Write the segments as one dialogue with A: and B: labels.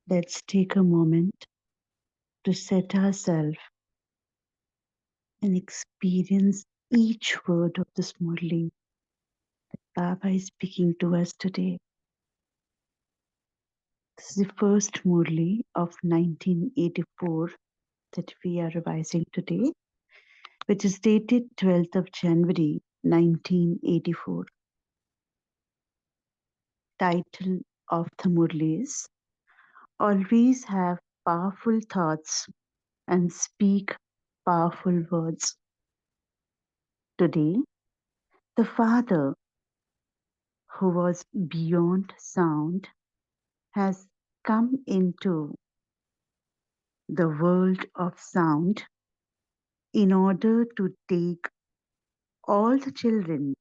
A: Let's take a moment to set ourselves and experience each word of this Murli that Baba is speaking to us today. This is the first Murli of 1984 that we are revising today, which is dated 12th of January 1984. Title of the Murli is Always Have Powerful Thoughts and Speak Powerful Words. Today, the Father who was beyond sound has come into the world of sound in order to take all the children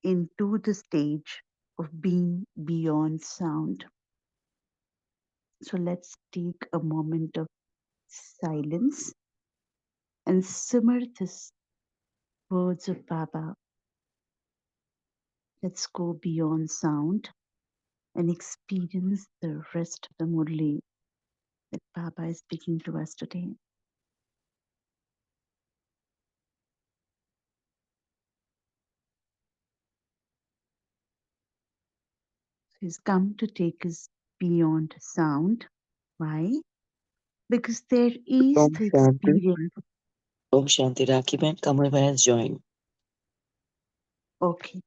A: into the stage of being beyond sound. So let's take a moment of silence and simmer these words of Baba. Let's go beyond sound and experience the rest of the Murli that Baba is speaking to us today. He's come to take us beyond sound. Why? Because there is
B: Om
A: the
B: Shanti.
A: experience.
B: Om Shanti. Rakhi Ben Kamal has joined.
A: Okay.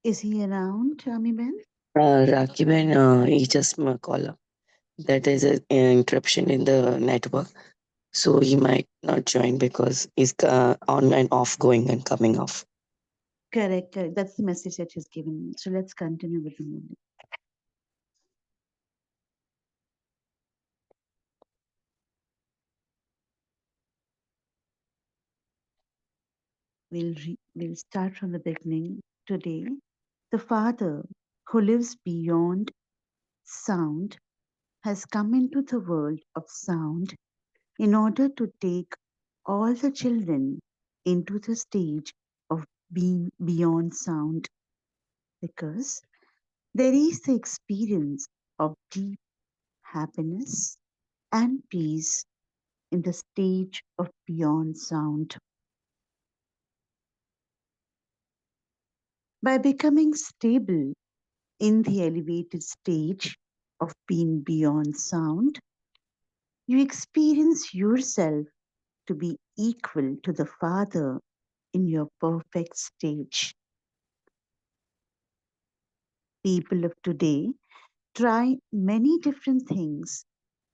A: Is he around, Ami Ben?
B: Rakhi Ben, he just call up. That is an interruption in the network. So he might not join because he's on and off, going and coming off.
A: Correct, correct. That's the message that he's given me. So let's continue with the movie. We'll start from the beginning. Today, the Father who lives beyond sound has come into the world of sound in order to take all the children into the stage of being beyond sound, because there is the experience of deep happiness and peace in the stage of beyond sound. By becoming stable in the elevated stage of being beyond sound, you experience yourself to be equal to the Father in your perfect stage. People of today try many different things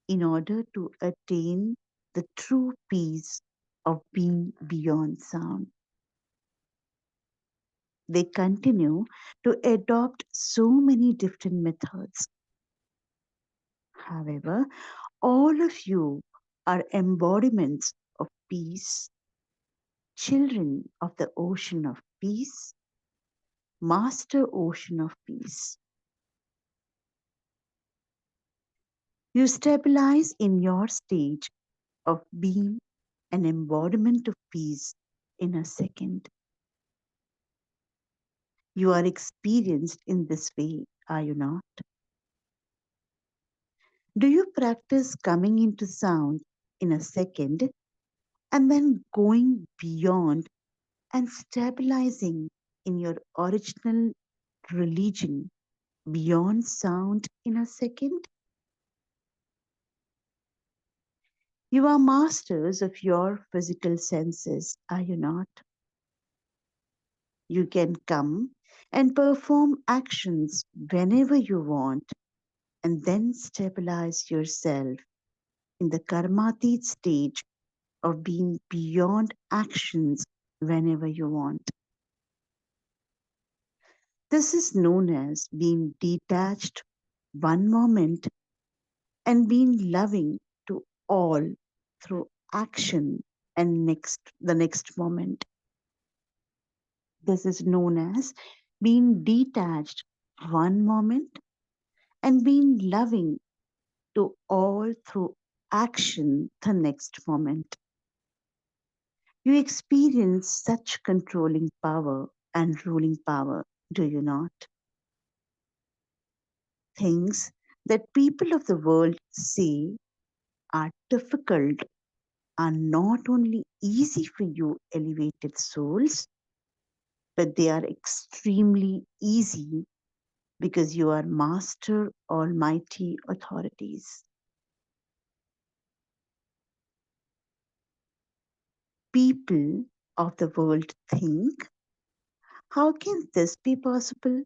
A: in order to attain the true peace of being beyond sound. They continue to adopt so many different methods. However, all of you are embodiments of peace, children of the ocean of peace, master ocean of peace. You stabilize in your stage of being an embodiment of peace in a second. You are experienced in this way, are you not? Do you practice coming into sound in a second and then going beyond and stabilizing in your original religion beyond sound in a second? You are masters of your physical senses, are you not? You can come and perform actions whenever you want and then stabilize yourself in the karmatit stage of being beyond actions whenever you want. This is known as being detached one moment and being loving to all through action and the next moment. This is known as being detached one moment and being loving to all through action the next moment. You experience such controlling power and ruling power, do you not? Things that people of the world say are difficult are not only easy for you elevated souls, but they are extremely easy because you are master almighty authorities. People of the world think, how can this be possible?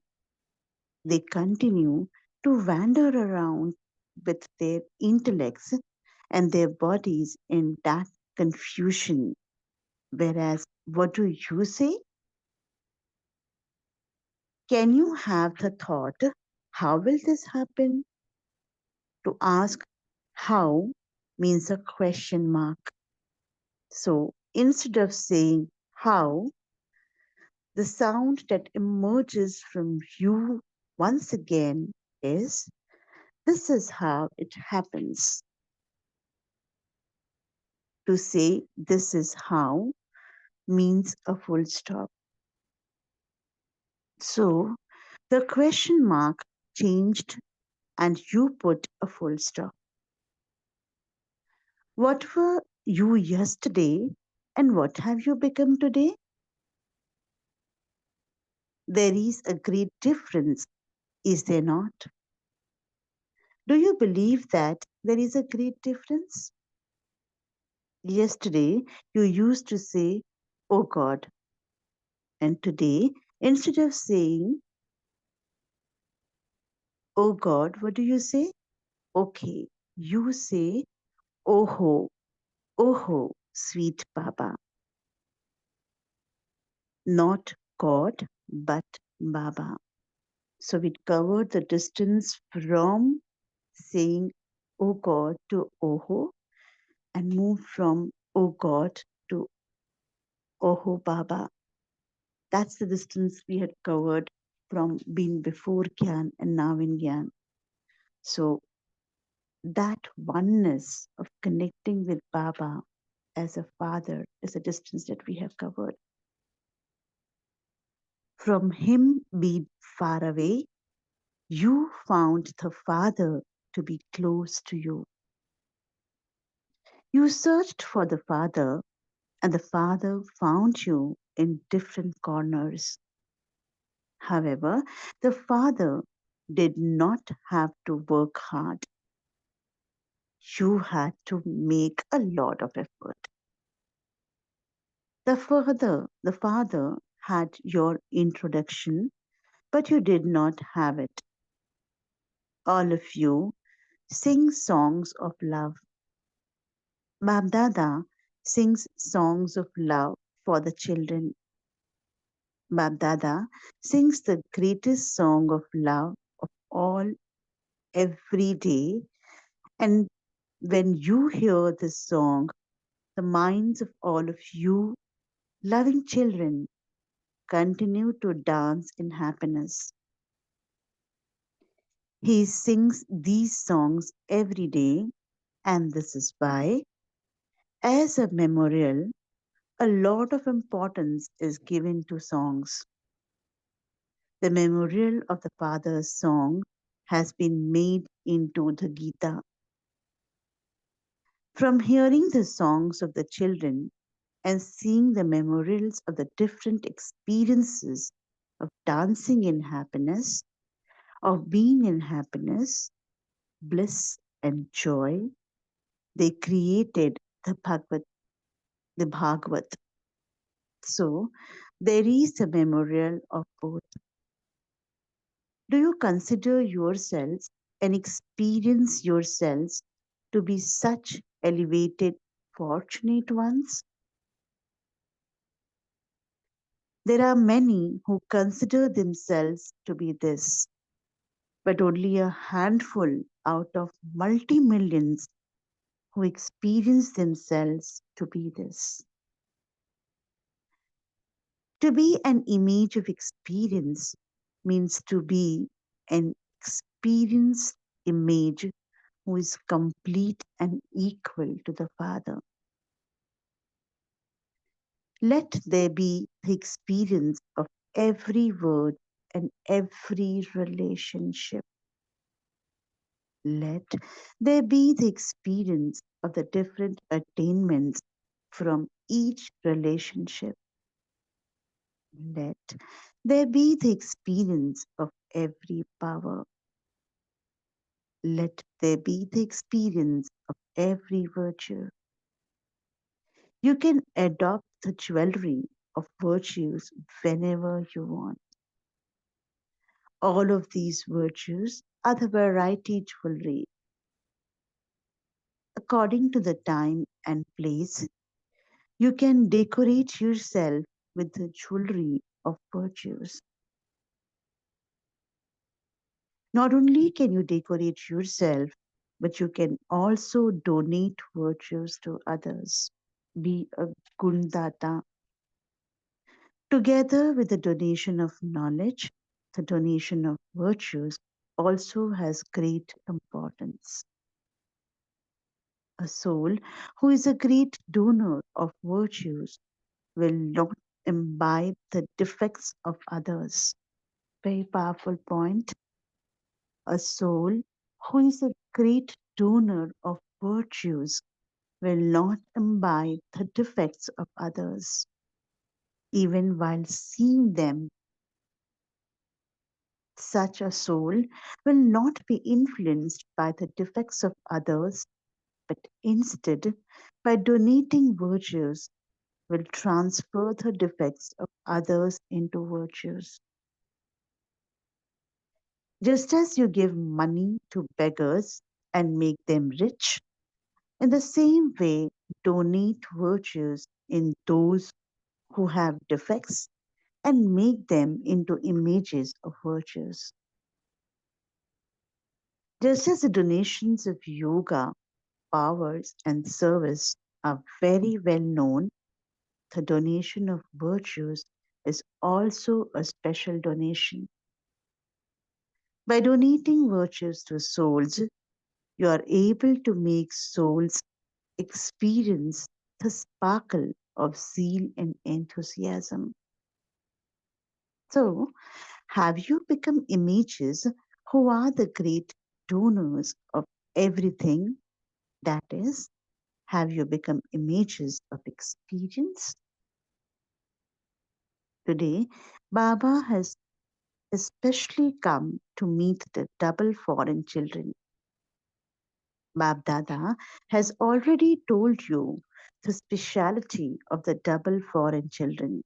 A: They continue to wander around with their intellects and their bodies in that confusion. Whereas, what do you say? Can you have the thought, how will this happen? To ask how means a question mark. So instead of saying how, the sound that emerges from you once again is, this is how it happens. To say this is how means a full stop. So the question mark changed and you put a full stop. What were you yesterday and what have you become today? There is a great difference, is there not? Do you believe that there is a great difference? Yesterday, you used to say, oh God, and today, instead of saying, oh God, what do you say? Okay, you say, oh ho, sweet Baba, not God, but Baba. So we covered the distance from saying, oh God, to Oho, and moved from oh God to Oho Baba. That's the distance we had covered from being before Gyan and now in Gyan. So that oneness of connecting with Baba as a father is a distance that we have covered. From him being far away, you found the Father to be close to you. You searched for the Father, and the Father found you in different corners. However, the Father did not have to work hard. You had to make a lot of effort. The Father had your introduction, but you did not have it. All of you sing songs of love. Babdada sings songs of love for the children. Babdada sings the greatest song of love of all every day. And when you hear this song, the minds of all of you loving children continue to dance in happiness. He sings these songs every day, and this is why, as a memorial, a lot of importance is given to songs. The memorial of the Father's song has been made into the Gita. From hearing the songs of the children and seeing the memorials of the different experiences of dancing in happiness, of being in happiness, bliss, and joy, They created the Bhagavad. So there is a memorial of both. Do you consider yourselves and experience yourselves to be such elevated, fortunate ones? There are many who consider themselves to be this, but only a handful out of multi millions who experience themselves to be this. To be an image of experience means to be an experienced image who is complete and equal to the Father. Let there be the experience of every word and every relationship. Let there be the experience of the different attainments from each relationship. Let there be the experience of every power. Let there be the experience of every virtue. You can adopt the jewelry of virtues whenever you want. All of these virtues are the variety jewelry. According to the time and place, you can decorate yourself with the jewelry of virtues. Not only can you decorate yourself, but you can also donate virtues to others. Be a Gundata. Together with the donation of knowledge, the donation of virtues also has great importance. A soul who is a great donor of virtues will not imbibe the defects of others. Very powerful point. A soul who is a great donor of virtues will not imbibe the defects of others. Even while seeing them, such a soul will not be influenced by the defects of others, but instead, by donating virtues, will transfer the defects of others into virtues. Just as you give money to beggars and make them rich, in the same way, donate virtues in those who have defects and make them into images of virtues. Just as the donations of yoga, powers, and service are very well known, the donation of virtues is also a special donation. By donating virtues to souls, you are able to make souls experience the sparkle of zeal and enthusiasm. So, have you become images who are the great donors of everything? That is, have you become images of experience? Today, Baba has especially come to meet the double foreign children. Bab Dada has already told you the speciality of the double foreign children.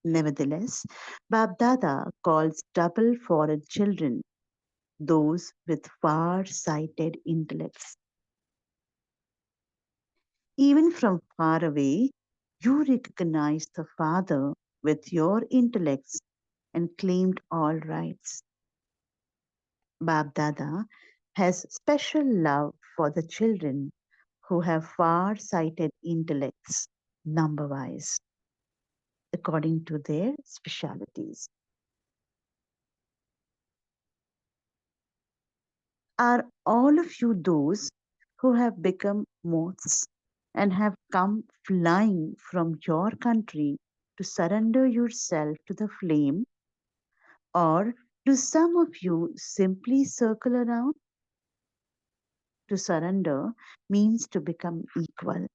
A: Nevertheless, Bab Dada calls double foreign children those with far sighted intellects. Even from far away, you recognize the Father with your intellects and claimed all rights. Bab Dada has special love for the children who have far sighted intellects, number wise, according to their specialities. Are all of you those who have become moths and have come flying from your country to surrender yourself to the flame? Or do some of you simply circle around? To surrender means to become equal.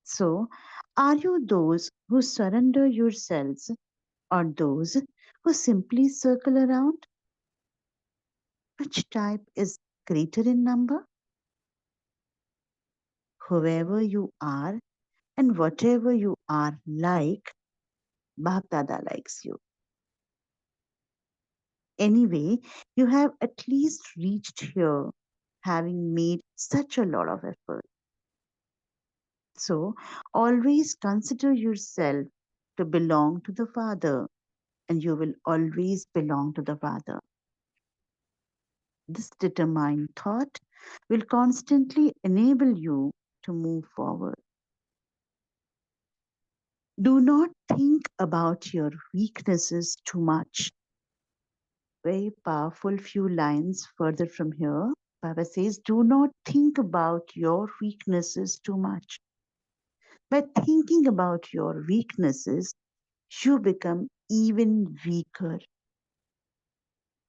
A: So, are you those who surrender yourselves or those who simply circle around? Which type is greater in number? whoever you are and whatever you are like, Bap Dada likes you. Anyway, you have at least reached here having made such a lot of effort. So always consider yourself to belong to the Father, and you will always belong to the Father. This determined thought will constantly enable you to move forward. Do not think about your weaknesses too much. Very powerful few lines further from here. Baba says, do not think about your weaknesses too much. By thinking about your weaknesses, you become even weaker.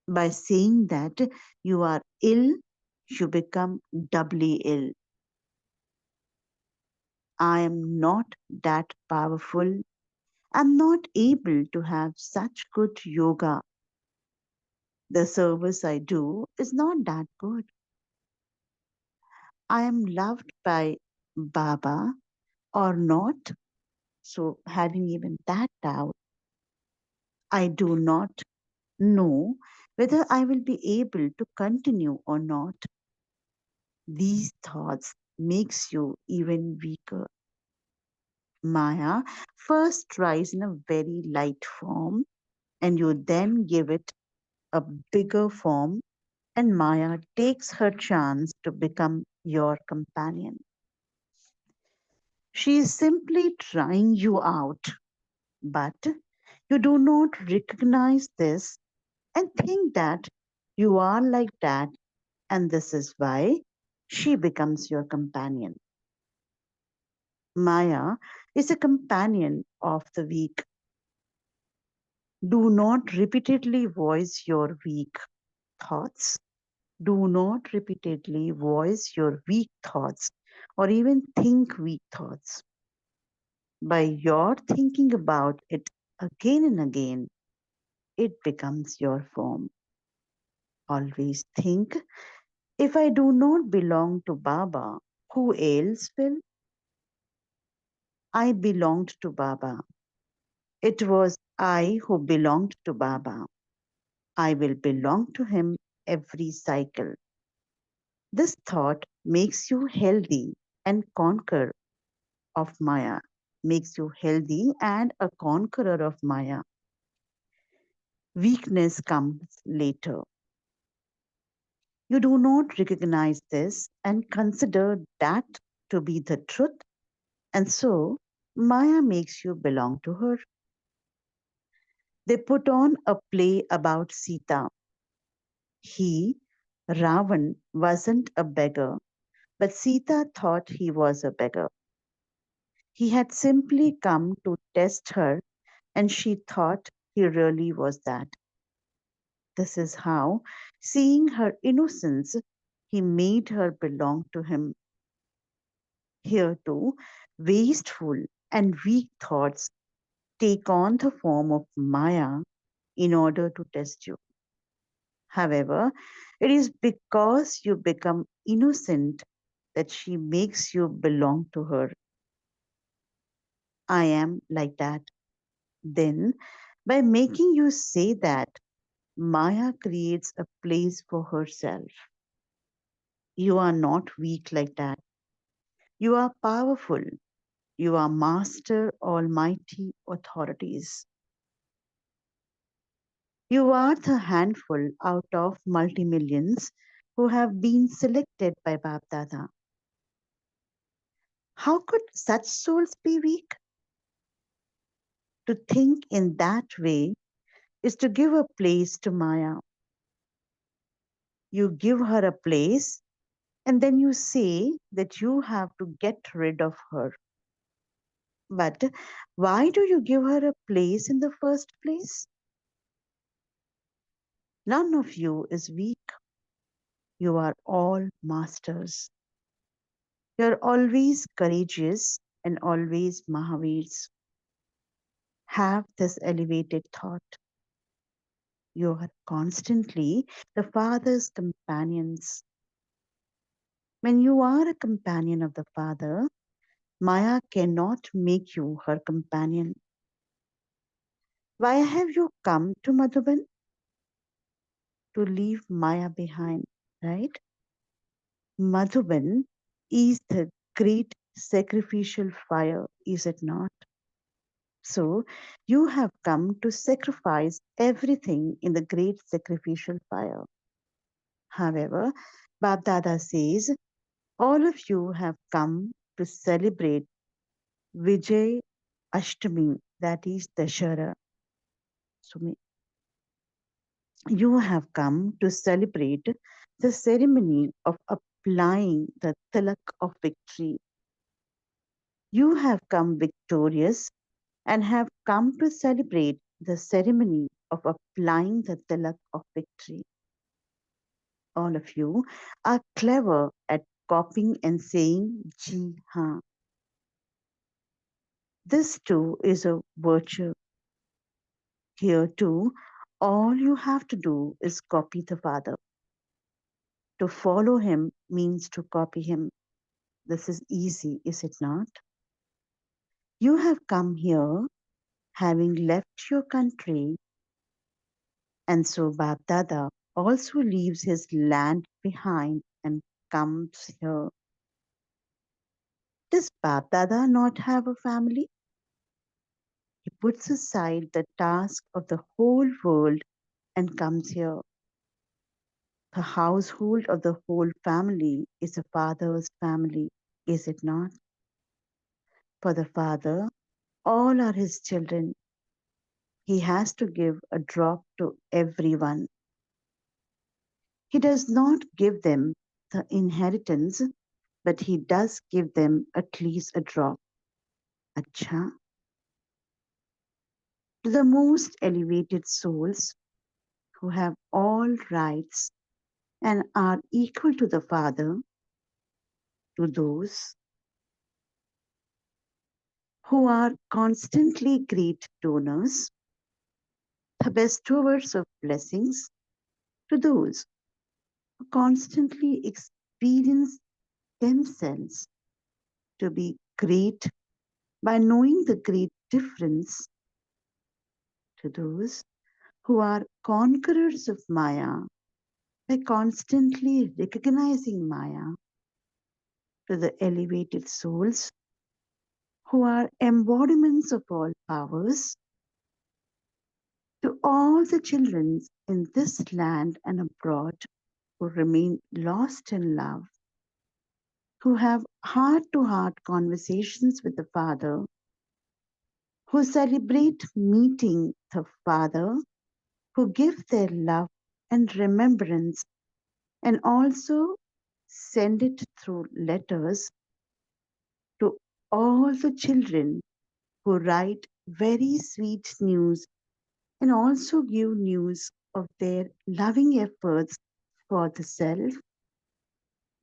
A: By saying that you are ill, you become doubly ill. I am not that powerful. I'm not able to have such good yoga. The service I do is not that good. I am loved by Baba or not. So, having even that doubt, I do not know whether I will be able to continue or not. These thoughts makes you even weaker. Maya first tries in a very light form and you then give it a bigger form and Maya takes her chance to become your companion. She is simply trying you out, but you do not recognize this and think that you are like that, and this is why she becomes your companion. Maya is a companion of the weak. Do not repeatedly voice your weak thoughts. Do not repeatedly voice your weak thoughts or even think weak thoughts. By your thinking about it again and again, it becomes your form. Always think, if I do not belong to Baba, who else will? I belonged to Baba. It was I who belonged to Baba. I will belong to him every cycle. This thought makes you healthy and conquer of Maya, makes you healthy and a conqueror of Maya. Weakness comes later. You do not recognize this and consider that to be the truth, and so Maya makes you belong to her. They put on a play about Sita. He, Ravan, wasn't a beggar, but Sita thought he was a beggar. He had simply come to test her, and she thought he really was that. This is how, seeing her innocence, he made her belong to him. Here too, wasteful and weak thoughts take on the form of Maya in order to test you. However, it is because you become innocent that she makes you belong to her. I am like that. Then, by making you say that, Maya creates a place for herself. You are not weak like that. You are powerful. You are master almighty authorities. You are the handful out of multi-millions who have been selected by Bap Dada. How could such souls be weak? To think in that way is to give a place to Maya. You give her a place and then you say that you have to get rid of her. But why do you give her a place in the first place? None of you is weak. You are all masters. You are always courageous and always Mahavirs. Have this elevated thought. You are constantly the Father's companions. When you are a companion of the Father, Maya cannot make you her companion. Why have you come to Madhuban? To leave Maya behind, right? Madhuban is the great sacrificial fire, is it not? So you have come to sacrifice everything in the great sacrificial fire. However, Bab Dada says, all of you have come to celebrate Vijay Ashtami, that is Dashara. So you have come to celebrate the ceremony of applying the tilak of victory. You have come victorious and have come to celebrate the ceremony of applying the tilak of victory. All of you are clever at copying and saying Ji ha. This too is a virtue. Here too, all you have to do is copy the Father. To follow him means to copy him. This is easy, is it not? You have come here having left your country, and so Bab Dada also leaves his land behind and comes here. Does Bab Dada not have a family? He puts aside the task of the whole world and comes here. The household of the whole family is a father's family, is it not? For the father, all are his children. He has to give a drop to everyone. He does not give them the inheritance, but he does give them at least a drop. Acha. To the most elevated souls who have all rights and are equal to the Father, to those who are constantly great donors, the bestowers of blessings, to those who constantly experience themselves to be great by knowing the great difference, to those who are conquerors of Maya by constantly recognizing Maya, to the elevated souls who are embodiments of all powers, to all the children in this land and abroad who remain lost in love, who have heart to heart conversations with the Father, who celebrate meeting the Father, who give their love and remembrance and also send it through letters to all the children who write very sweet news and also give news of their loving efforts for the self.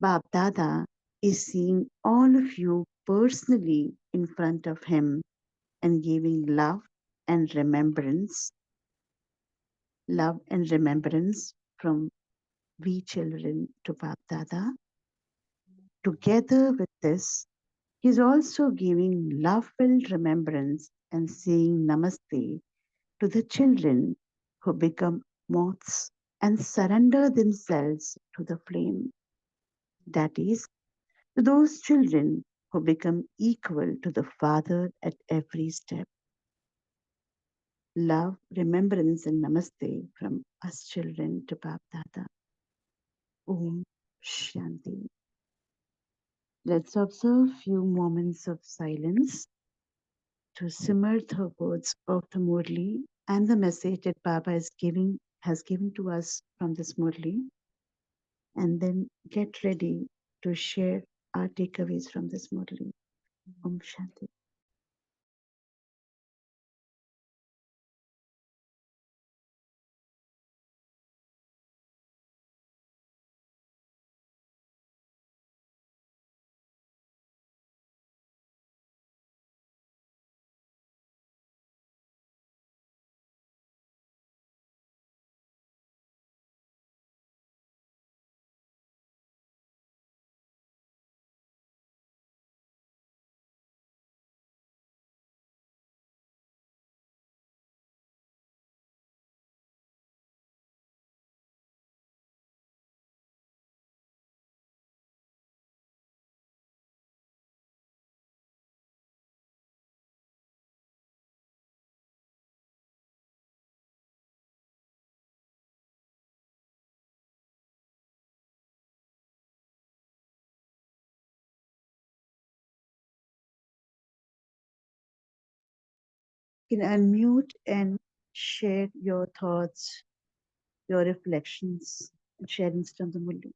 A: Bab Dada is seeing all of you personally in front of him and giving love and remembrance from we children to Bab Dada. Together with this, he is also giving love-filled remembrance and saying namaste to the children who become moths and surrender themselves to the flame. That is, to those children who become equal to the Father at every step. Love, remembrance, and namaste from us children to Bab Dada. Om Shanti. Let's observe few moments of silence to simmer the words of the Murli and the message that Baba has given to us from this Murli, and then get ready to share our takeaways from this Murli. Om Shanti. You can unmute and share your thoughts, your reflections, and share instant Murli.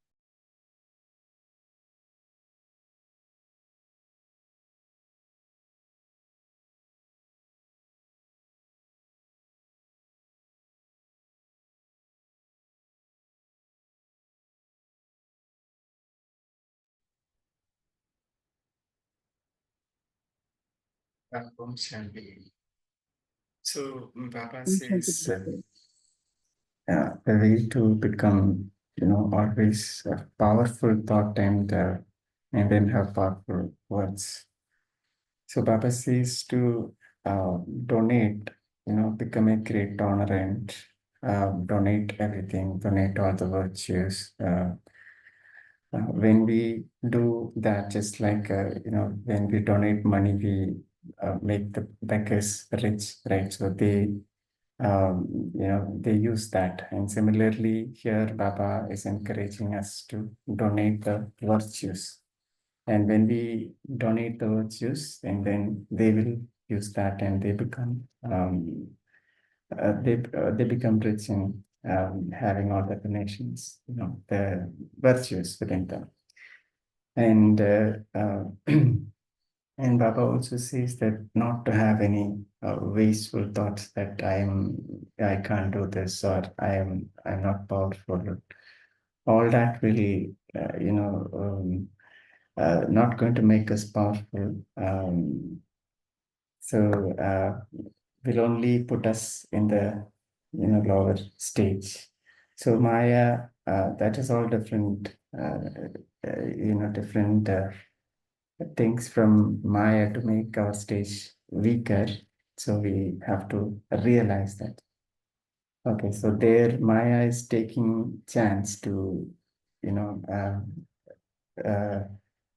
C: So Baba
A: Instant
C: says
A: Murli.
C: the way to become, always a powerful thought and then have powerful words. So Baba says to donate, become a great donor and donate everything, donate all the virtues. When we do that, just like when we donate money, we make the beggars rich, right? So they use that. And similarly, here Baba is encouraging us to donate the virtues. And when we donate the virtues, and then they will use that, and they become they become rich in having all the donations, the virtues within them. And and Baba also says that not to have any wasteful thoughts that I can't do this, or I'm not powerful. All that really not going to make us powerful. So will only put us in the lower stage. So Maya, that is all different. Different things from Maya to make our stage weaker. So we have to realize that. Okay, so there Maya is taking chance to, you know, uh,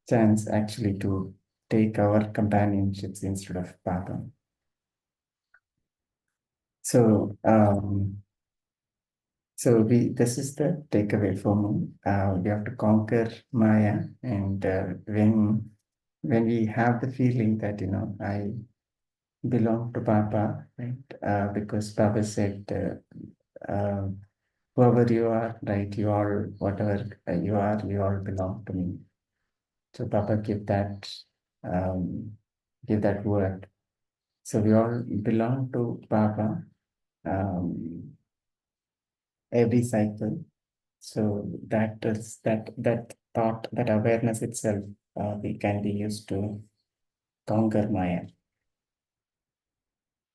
C: chance actually to take our companionships instead of Baba. So, this is the takeaway for me. We have to conquer Maya, and when we have the feeling that I belong to Papa, right? Because Papa said, whoever you are, right? You are whatever you all belong to me. So Papa give that word. So we all belong to Papa every cycle. So that thought, that awareness itself, we can be used to conquer Maya.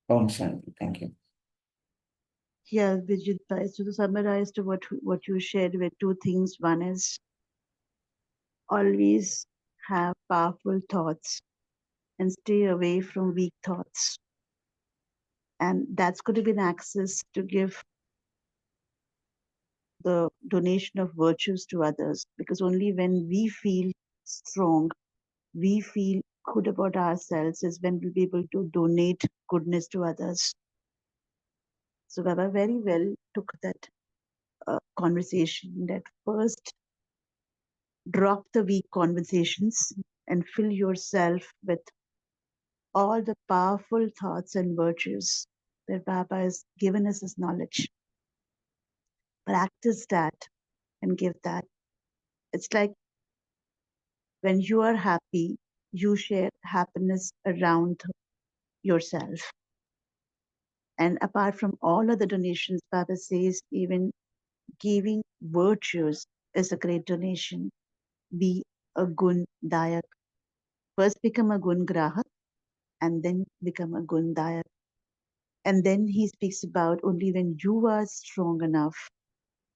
C: Om Shanti. Thank you.
A: Yeah, Vijit Bhai. So to summarize to what you shared with two things. One is always have powerful thoughts and stay away from weak thoughts. And that's going to be an access to give the donation of virtues to others. Because only when we feel strong, we feel good about ourselves is when we'll be able to donate goodness to others. So Baba very well took that conversation that first drop the weak conversations and fill yourself with all the powerful thoughts and virtues that Baba has given us as knowledge. Practice that and give that. It's like when you are happy, you share happiness around yourself. And apart from all other donations, Baba says even giving virtues is a great donation. Be a gun dayak. First become a gun grahak and then become a gun dayak. And then he speaks about only when you are strong enough.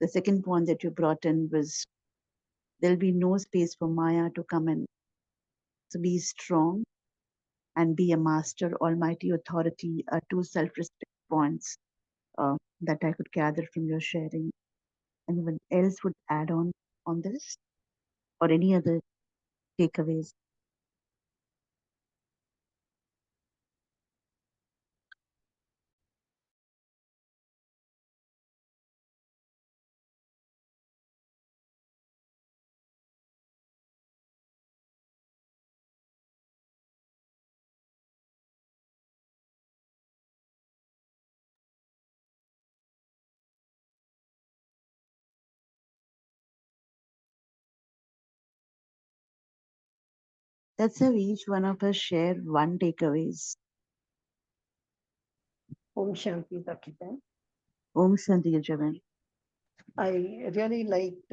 A: The second point that you brought in was there'll be no space for Maya to come in. So be strong and be a master, almighty authority are two self-respect points that I could gather from your sharing. Anyone else would add on this or any other takeaways? Let's have each one of us share one takeaways.
D: Om Shanti Dakita.
A: Om Shanti Javan.
D: I really liked,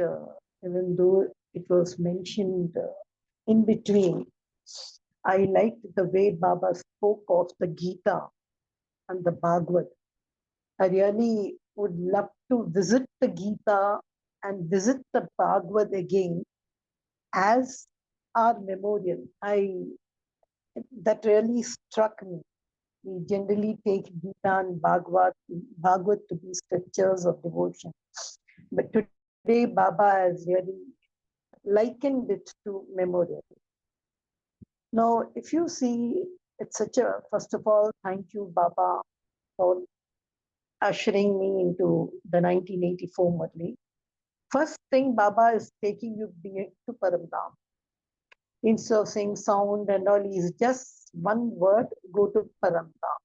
D: even though it was mentioned in between, I liked the way Baba spoke of the Gita and the Bhagavad. I really would love to visit the Gita and visit the Bhagavad again as our memorial. That really struck me. We generally take Gita and Bhagavad to be scriptures of devotion. But today Baba has really likened it to memorial. Now, if you see, it's such a, first of all, thank you, Baba, for ushering me into the 1984 Murli. First thing, Baba is taking you to Paramdam. Instead of saying sound and all, is just one word, go to Paramdam.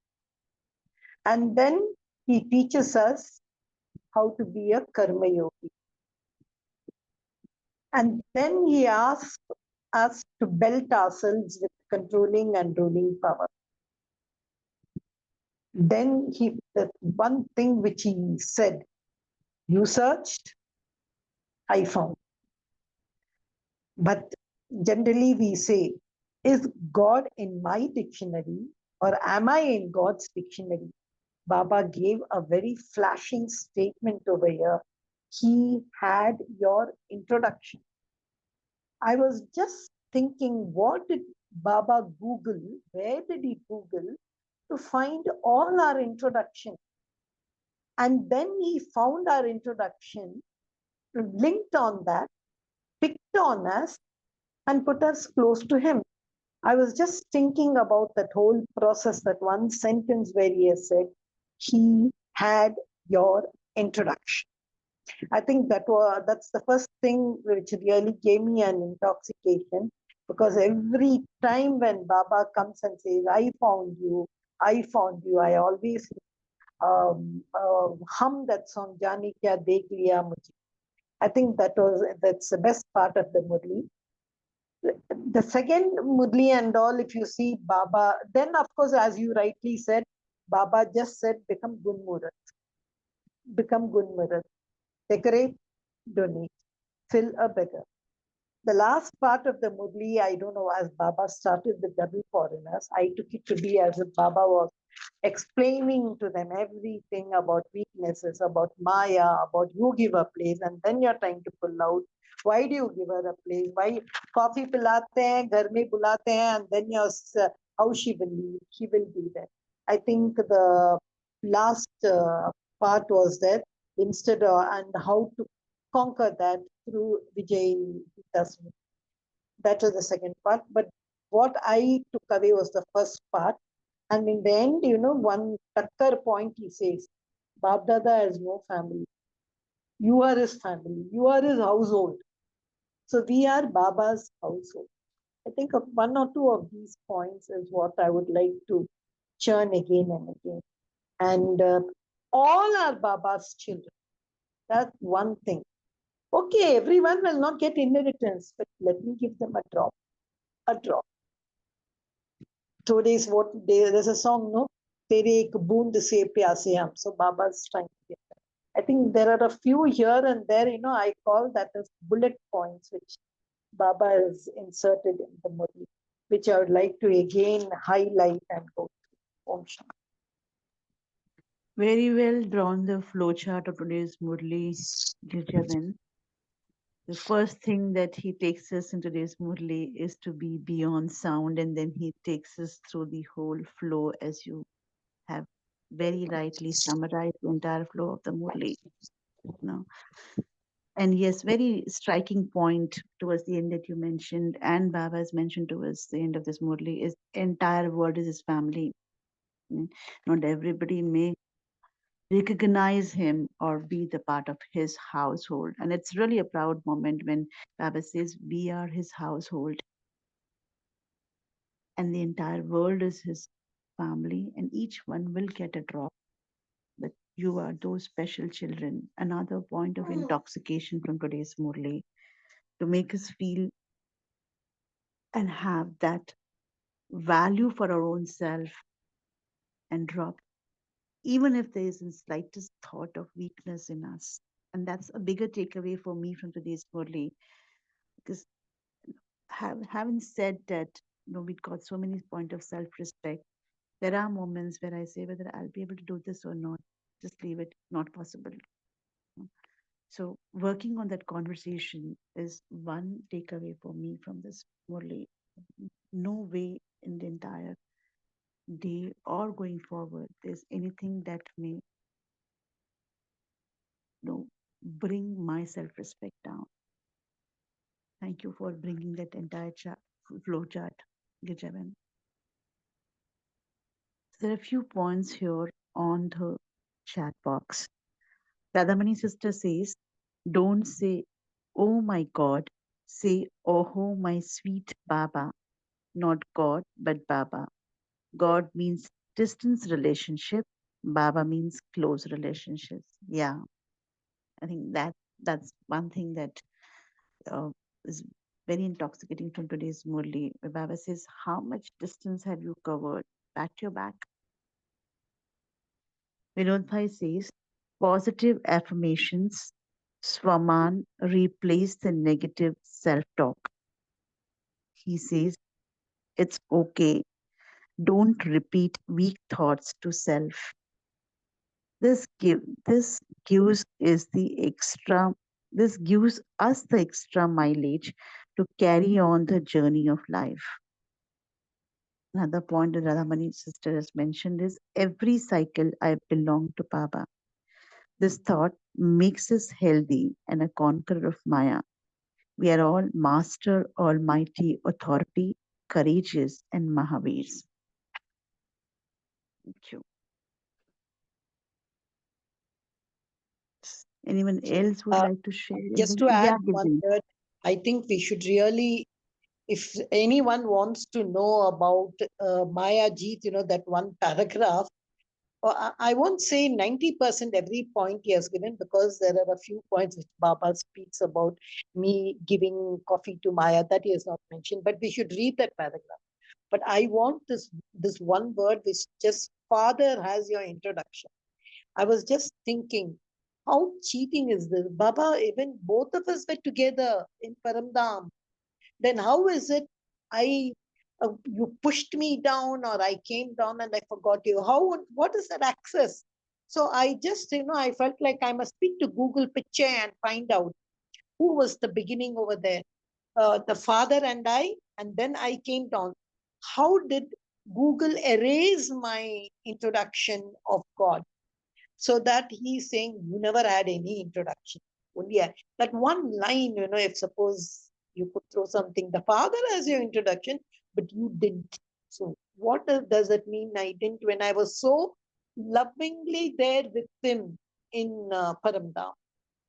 D: And then he teaches us how to be a karma yogi. And then he asks us to belt ourselves with controlling and ruling power. Then the one thing which he said, you searched, I found. But generally we say, is God in my dictionary or am I in God's dictionary? Baba gave a very flashing statement over here. He had your introduction. I was just thinking, what did Baba Google? Where did he Google to find all our introduction? And then he found our introduction, linked on that, picked on us, and put us close to him. I was just thinking about that whole process, that one sentence where he has said, he had your introduction. I think that's the first thing which really gave me an intoxication, because every time when Baba comes and says, I found you, I always hum that song, Jani Kya Dekh Liya Mujhe. I think that's the best part of the Murli. The second Murli and all, if you see Baba, then of course, as you rightly said, Baba just said, become Gunmurat. Become Gunmurat. Decorate, donate, fill a beggar. The last part of the Murli, I don't know, as Baba started the double foreigners, I took it to be as if Baba was explaining to them everything about weaknesses, about Maya, about you give a place and then you're trying to pull out. Why do you give her a place? Why coffee pilate hain, ghar mein bulate hain, and then how she will leave? She will be there. I think the last part was that instead of, and how to conquer that through Vijay Dasmi. That was the second part. But what I took away was the first part. And in the end, one Takkar point he says, Bab Dada has no family. You are his family. You are his household. So we are Baba's household. I think one or two of these points is what I would like to churn again and again. And all are Baba's children. That's one thing. Okay, everyone will not get inheritance, but let me give them a drop. A drop. Today's what there's a song, no? Tere ek boond se pyase hum. So Baba's trying to get that. I think there are a few here and there, I call that as bullet points, which Baba has inserted in the Murli, which I would like to again highlight and go through. Om Shanti.
A: Very well drawn the flowchart of today's Murli, Javan. The first thing that he takes us in today's Murli is to be beyond sound, and then he takes us through the whole flow, as you have very rightly summarized the entire flow of the Murli. And yes, very striking point towards the end that you mentioned, and Baba has mentioned towards the end of this Murli, is entire world is his family. Not everybody may recognize him or be the part of his household. And it's really a proud moment when Baba says, we are his household. And the entire world is his family, and each one will get a drop. That you are those special children. Another point of intoxication from today's Murli, to make us feel and have that value for our own self and drop, even if there is the slightest thought of weakness in us. And that's a bigger takeaway for me from today's Murli. Because having said that, we've got so many point of self-respect. There are moments where I say whether I'll be able to do this or not. Just leave it, not possible. So working on that conversation is one takeaway for me from this Murli. No way in the entire day or going forward there's anything that may bring my self-respect down. Thank you for bringing that entire flow chart, Gijavan. There are a few points here on the chat box. Radhamani sister says, don't say, oh my God, say, oh my sweet Baba, not God, but Baba. God means distance relationship. Baba means close relationships. Yeah, I think that's one thing that uh, is very intoxicating from today's Murli. Where Baba says, how much distance have you covered? Pat your back. Vinod Bhai says, positive affirmations, Swaman, replace the negative self-talk. He says, it's okay. Don't repeat weak thoughts to self. This gives is the extra this gives us the extra mileage to carry on the journey of life. Another point that Radhamani's sister has mentioned is every cycle I belong to Baba. This thought makes us healthy and a conqueror of Maya. We are all master, almighty, authority, courageous, and Mahavirs. Thank you. Anyone else would like to share
D: Just
A: anything?
D: to add
A: Yeah,
D: one
A: Gizin.
D: word, I think we should really, if anyone wants to know about Maya Jeet, that one paragraph, I won't say 90% every point he has given, because there are a few points which Baba speaks about me giving coffee to Maya that he has not mentioned, but we should read that paragraph. But I want this one word which just Father has your introduction. I was just thinking, how cheating is this? Baba, even both of us were together in Paramdam. Then how is it I you pushed me down, or I came down and I forgot you? What is that access? So I just, I felt like I must speak to Google Picture and find out who was the beginning over there. The father and I, and then I came down. How did Google erase my introduction of God? So that he's saying you never had any introduction. Only that one line, if suppose you could throw something, the father has your introduction, but you didn't. So what does that mean? I didn't when I was so lovingly there with him in Paramdam.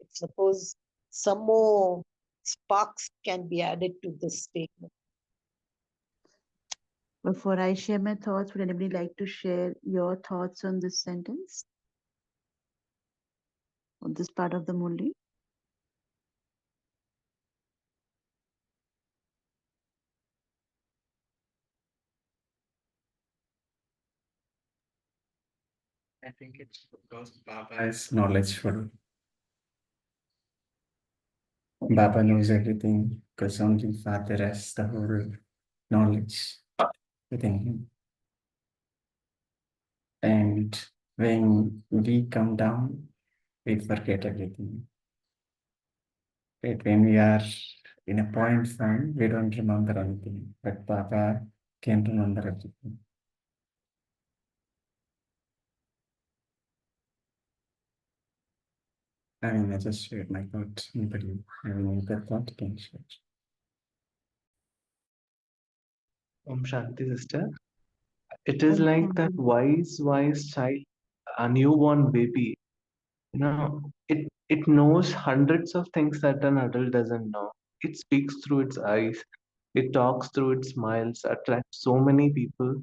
D: If suppose some more sparks can be added to this statement.
A: Before I share my thoughts, would anybody like to share your thoughts on this sentence, on this part of the Murli?
C: I think it's because Baba is knowledgeful. Baba knows everything because only Father has the whole knowledge within him. And when we come down, we forget everything. Right? When we are in a point form, we don't remember anything, but Baba can remember everything. I mean, I just shared my thoughts. Anybody having any other thought can share.
E: Om Shanti sister. It is like that
A: Thank
E: wise child, a newborn baby. You know, it knows hundreds of things that an adult doesn't know. It speaks through its eyes. It talks through its smiles, attracts so many people.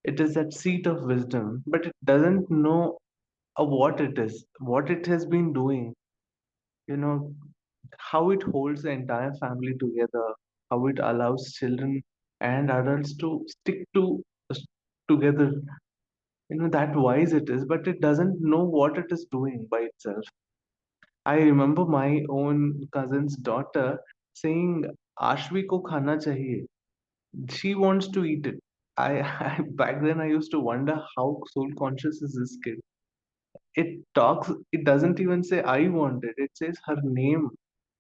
E: It is that seat of wisdom, but it doesn't know what it is, what it has been doing. You know, how it holds the entire family together, how it allows children and adults to stick to together. That wise it is, but it doesn't know what it is doing by itself. I remember my own cousin's daughter saying, Ashvi ko khana chahiye. She wants to eat it. I back then I used to wonder how soul conscious is this kid. It talks, it doesn't even say I want it. It says her name,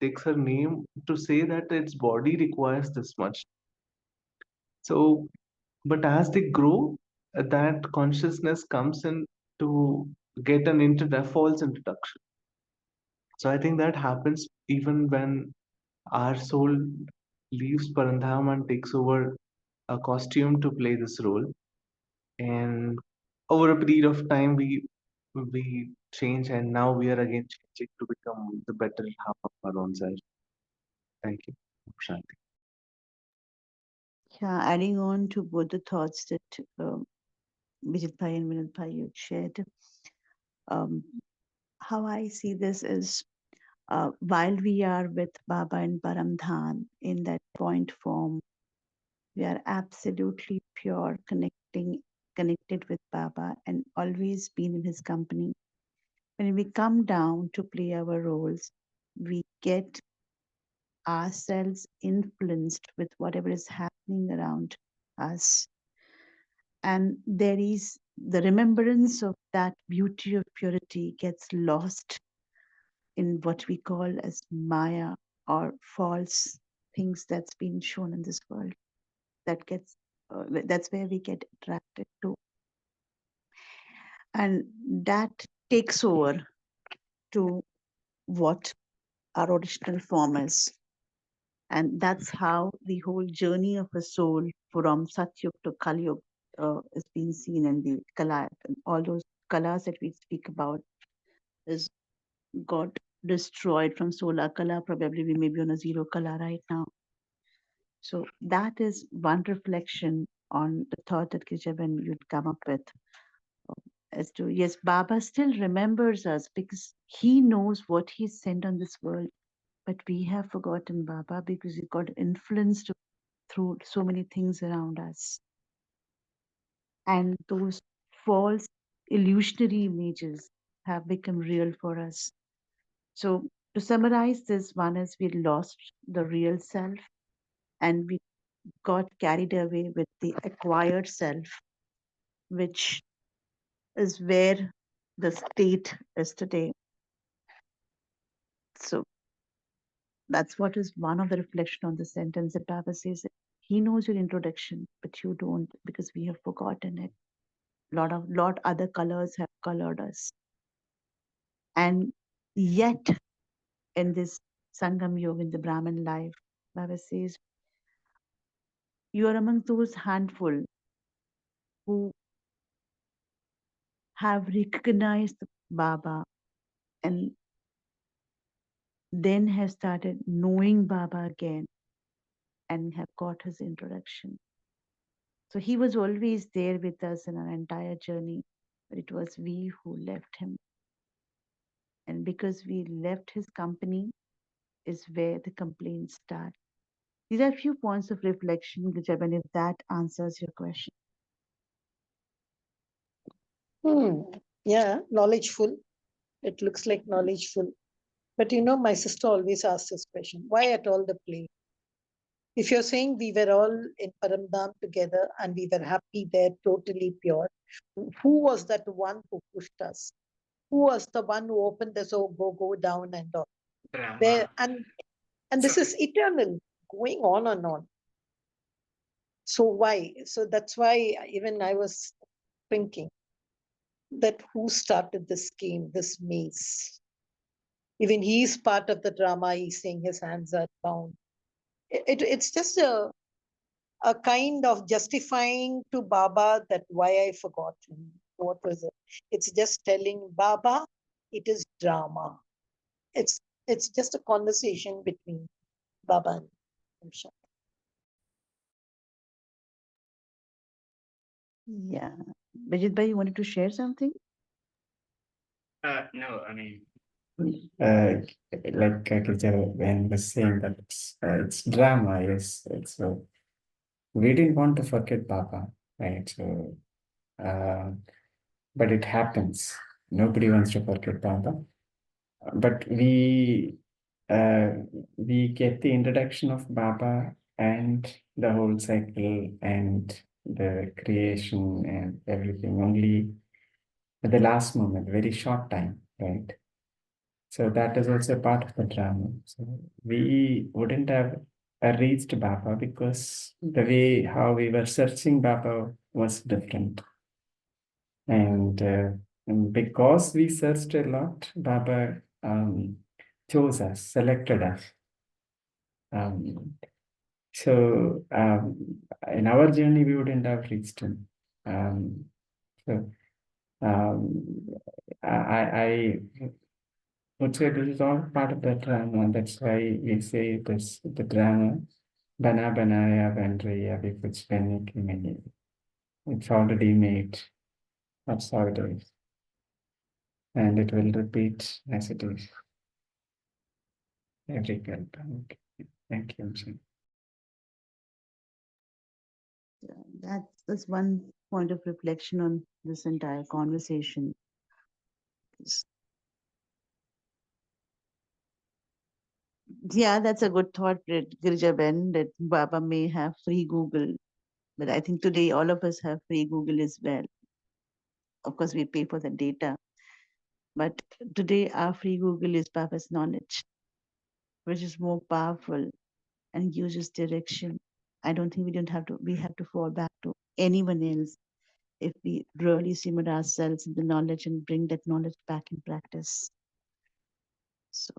E: takes her name to say that its body requires this much. So, but as they grow, that consciousness comes in to get an false introduction. So I think that happens even when our soul leaves Parandham and takes over a costume to play this role. And over a period of time, we change, and now we are again changing to become the better half of our own self. Thank you. Shanti.
A: Yeah, adding on to both the thoughts that Vijit Bhai and Vinod Bhai you shared, um, how I see this is while we are with Baba and Paramdhan in that point form, we are absolutely pure, connected with Baba and always been in his company. When we come down to play our roles, we get ourselves influenced with whatever is happening around us. And there is the remembrance of that beauty of purity gets lost in what we call as Maya or false things that's been shown in this world. That's where we get attracted to, and that takes over to what our original form is. And that's how the whole journey of a soul from Satyug to Kalyug is being seen in the Kala. All those Kalas that we speak about is got destroyed from Solar Kala. Probably we may be on a zero Kala right now. So that is one reflection on the thought that Kishaben you'd come up with. As to, yes, Baba still remembers us because he knows what he sent on this world. But we have forgotten Baba because we got influenced through so many things around us. And those false illusionary images have become real for us. So to summarize this, one is we lost the real self and we got carried away with the acquired self, which is where the state is today. So that's what is one of the reflection on the sentence that Baba says. He knows your introduction, but you don't because we have forgotten it. Lot other colors have colored us. And yet in this Sangam Yoga, in the Brahmin life, Baba says, you are among those handful who have recognized Baba and then have started knowing Baba again and have got his introduction. So he was always there with us in our entire journey, but it was we who left him. And because we left his company is where the complaints start. These are a few points of reflection, Gujaban, if that answers your question.
D: Yeah, knowledgeful. It looks like knowledgeful. But my sister always asks this question, why at all the play? If you're saying we were all in Paramdam together and we were happy there, totally pure, who was that one who pushed us? Who was the one who opened us, oh, go down and all? There, and this is eternal, going on and on. So why? So that's why even I was thinking that who started this game, this maze? Even he's part of the drama. He's saying his hands are bound. It's just a kind of justifying to Baba that why I forgot him. What was it? It's just telling Baba, it is drama. It's just a conversation between Baba and Shanti.
A: Yeah. Vijit Bhai, you wanted to share something?
F: No, I mean,
C: like when was saying that it's drama, yes. So we didn't want to forget Baba, right? So, but it happens. Nobody wants to forget Baba, but we get the introduction of Baba and the whole cycle and the creation and everything only at the last moment, very short time, right? So that is also part of the drama. So we wouldn't have reached Baba because the way how we were searching Baba was different. And because we searched a lot, Baba chose us, selected us. Um, so in our journey, we wouldn't have reached him. So um, I would say this is all part of the drama. That's why we say this the drama. Bana banaya bandriya kuch bene ki nahi. It's already made. That's how it is. And it will repeat as it is. Every kalpa. Okay. Thank you. Amsha.
A: That's one point of reflection on this entire conversation. Yeah, that's a good thought, Girjaben, that Baba may have free Google. But I think today all of us have free Google as well. Of course, we pay for the data. But today our free Google is Baba's knowledge, which is more powerful and gives us direction. I don't think we have to fall back to anyone else if we really simmer ourselves in the knowledge and bring that knowledge back in practice. So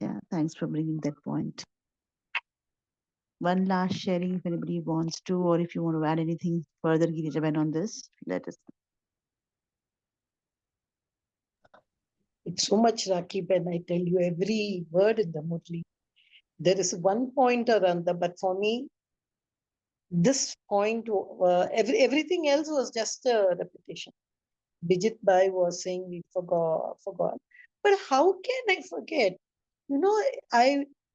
A: yeah, thanks for bringing that point. One last sharing if anybody wants to, or if you want to add anything further, Girijaban, on this, let us.
D: It's so much, Rakib, and I tell you every word in the Murli. There is one point or another, but for me, this point, everything else was just a repetition. Bijit Bhai was saying we forgot. But how can I forget? You know,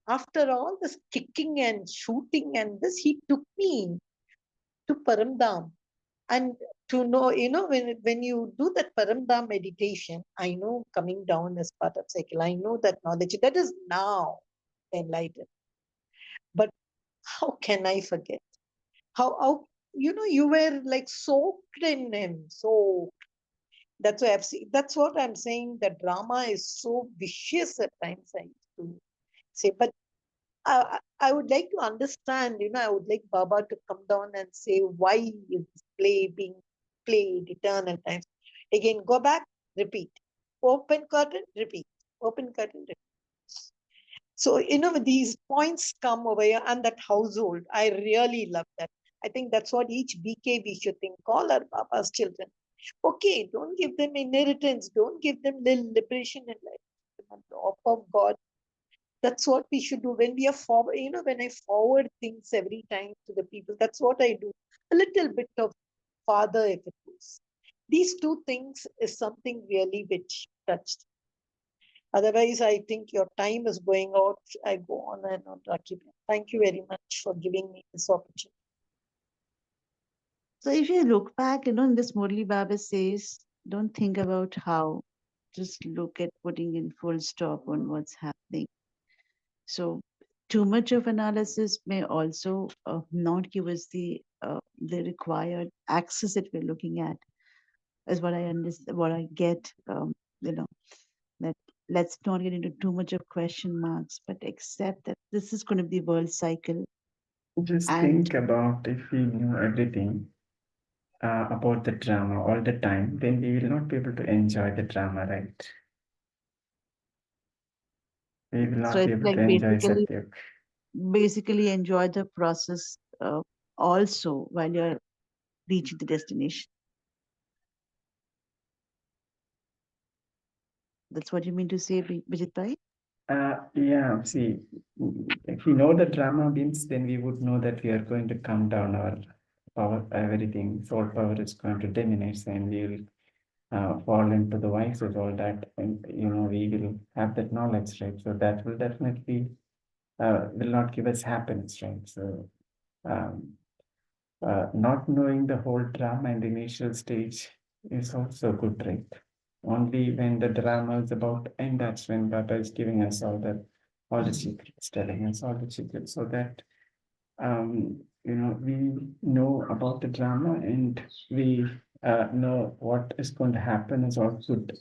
D: after all this kicking and shooting and this, he took me to Paramdam. And to know, when you do that Paramdam meditation, I know coming down as part of cycle, I know that knowledge, that is now enlightened. But how can I forget? How you were like soaked in him. So that's why I've seen, that's what I'm saying. The drama is so vicious at times, I used to say. But I would like to understand, I would like Baba to come down and say why is this play being played eternal times. Again, go back, repeat. Open curtain, repeat. Open curtain, repeat. So, these points come over here and that household. I really love that. I think that's what each BK we should think. Call our Baba's children. Okay, don't give them inheritance. Don't give them little liberation in life. On top of God, that's what we should do when we are forward. When I forward things every time to the people, that's what I do. A little bit of father, if it is. These two things is something really which touched. Otherwise, I think your time is going out. I go on and on, Rakib. Thank you very much for giving me this opportunity.
A: So if you look back, in this Murli Baba says, don't think about how, just look at putting in full stop on what's happening. So too much of analysis may also not give us the required access that we're looking at, is what I understand, what I get. That let's not get into too much of question marks, but accept that this is going to be the world cycle.
C: Just
A: And
C: think about if we knew everything about the drama all the time, then we will not be able to enjoy the drama, right? We will
A: so
C: not be
A: it's
C: able
A: like
C: to enjoy Satyuk.
A: basically enjoy the process also while you're reaching the destination. That's what you mean to say, Bijit Bhai?
C: Yeah, see, if we know the drama means, then we would know that we are going to come down our power, everything, soul power is going to diminish, and we will fall into the vices, all that, and we will have that knowledge, right? So that will definitely will not give us happiness, right? So um, not knowing the whole drama in the initial stage is also good, right? Only when the drama is about to end, that's when Baba is giving us all the secrets, telling us all the secrets, so that we know about the drama, and we know what is going to happen is all good,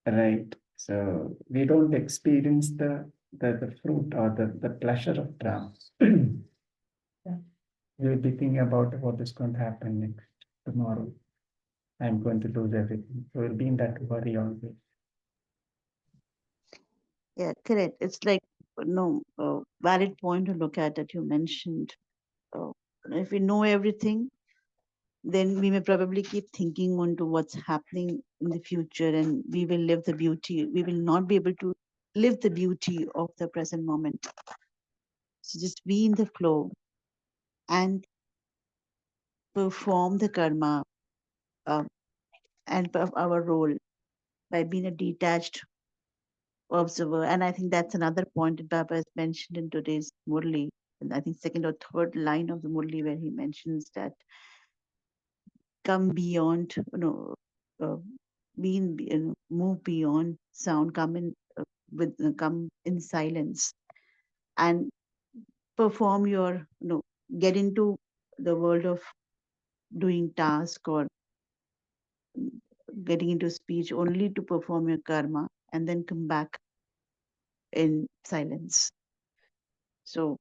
C: right? So we don't experience the fruit or the pleasure of drama. Yeah. We'll be thinking about what is going to happen next tomorrow. I'm going to lose everything. So we'll be in that worry always.
A: Yeah, correct. It's like no valid point to look at that you mentioned. Uh, if we know everything, then we may probably keep thinking on to what's happening in the future, and we will live the beauty. We will not be able to live the beauty of the present moment. So just be in the flow and perform the karma uh, and our role by being a detached observer. And I think that's another point that Baba has mentioned in today's Murli. And I think second or third line of the Murli, where he mentions that come beyond, uh, move beyond sound, come in come in silence and perform your, get into the world of doing task or getting into speech only to perform your karma and then come back in silence. So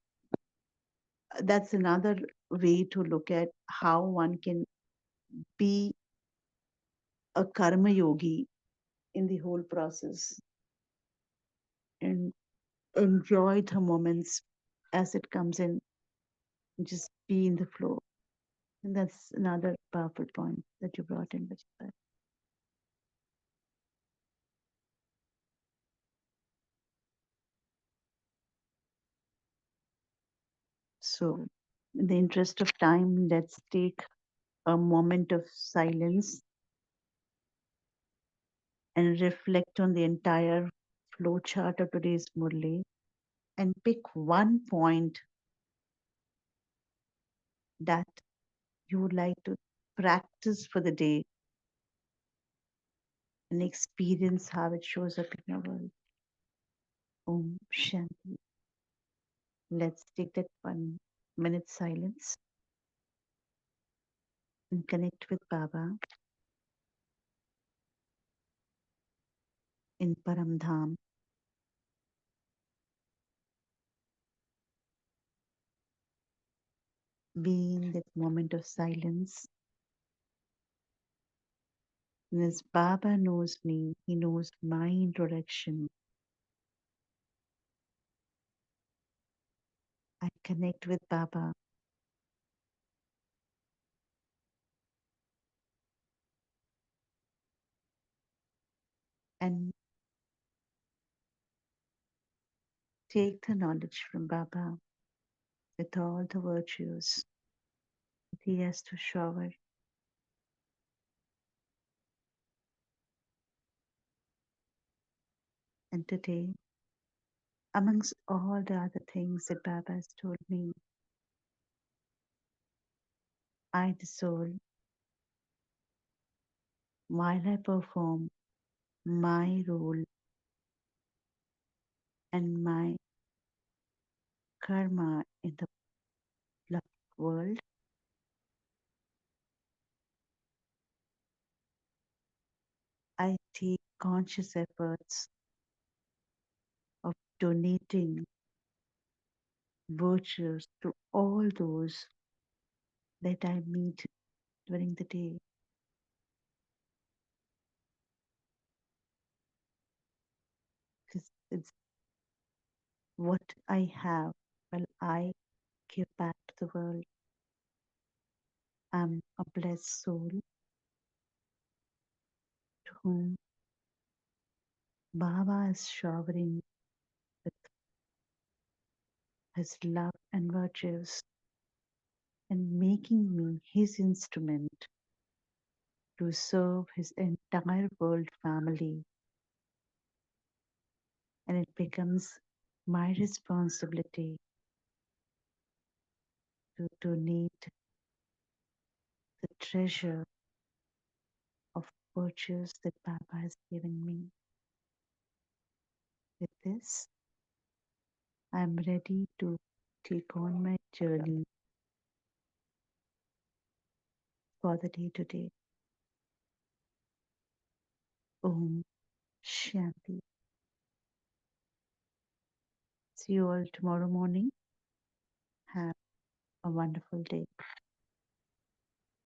A: that's another way to look at how one can be a karma yogi in the whole process and enjoy the moments as it comes in, just be in the flow. And that's another powerful point that you brought in, Vijay. So, in the interest of time, let's take a moment of silence and reflect on the entire flow chart of today's Murli and pick one point that you would like to practice for the day and experience how it shows up in your world. Om Shanti. Let's take that 1 minute silence and connect with Baba in Paramdham. Be in that moment of silence. And as Baba knows me, he knows my introduction. I connect with Baba and take the knowledge from Baba with all the virtues that he has to shower. And today, amongst all the other things that Baba has told me, I, the soul, while I perform my role and my karma in the love world, I take conscious efforts of donating virtues to all those that I meet during the day. Because it's what I have, well, I give back to the world. I'm a blessed soul to whom Baba is showering with his love and virtues and making me his instrument to serve his entire world family. And it becomes my responsibility to donate the treasure of virtues that Baba has given me. With this, I am ready to take on my journey for the day today. Om Shanti. See you all tomorrow morning. Have a wonderful day.